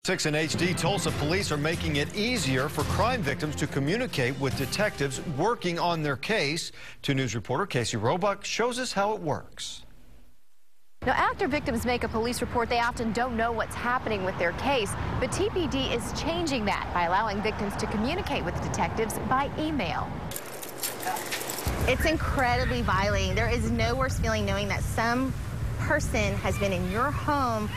6 in HD, Tulsa police are making it easier for crime victims to communicate with detectives working on their case. 2 News reporter Casey Roebuck shows us how it works. Now, after victims make a police report, they often don't know what's happening with their case, but TPD is changing that by allowing victims to communicate with detectives by email. It's incredibly violating. There is no worse feeling knowing that some person has been in your home,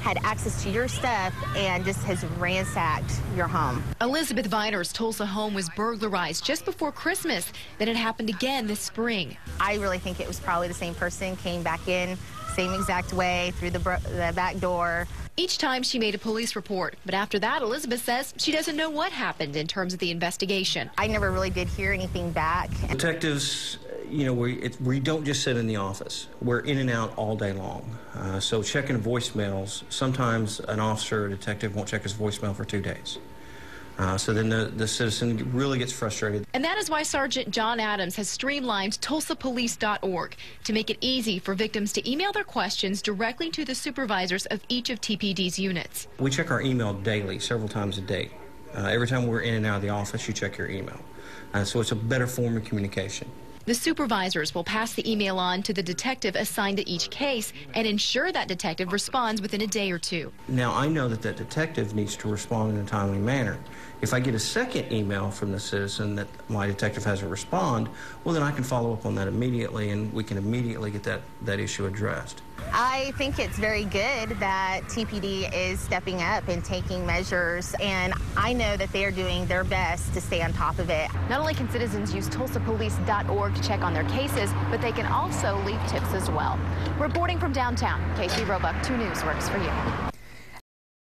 had access to your stuff, and just has ransacked your home. Elizabeth Viner's Tulsa home was burglarized just before Christmas. Then it happened again this spring. I really think it was probably the same person, came back in, same exact way, through the back door. Each time she made a police report, but after that, Elizabeth says she doesn't know what happened in terms of the investigation. I never really did hear anything back. Detectives, you know, we don't just sit in the office. We're in and out all day long. So checking voicemails, sometimes an officer or detective won't check his voicemail for 2 days. So then the citizen really gets frustrated. And that is why Sergeant John Adams has streamlined TulsaPolice.org to make it easy for victims to email their questions directly to the supervisors of each of TPD's units. We check our email daily, several times a day. Every time we're in and out of the office, you check your email. So it's a better form of communication. The supervisors will pass the email on to the detective assigned to each case and ensure that detective responds within a day or 2. Now, I know that detective needs to respond in a timely manner. If I get a second email from the citizen that my detective hasn't responded, well, then I can follow up on that immediately, and we can immediately get that issue addressed. I think it's very good that TPD is stepping up and taking measures, and I know that they are doing their best to stay on top of it. Not only can citizens use TulsaPolice.org to check on their cases, but they can also leave tips as well. Reporting from downtown, Casey Roebuck, 2 News works for you.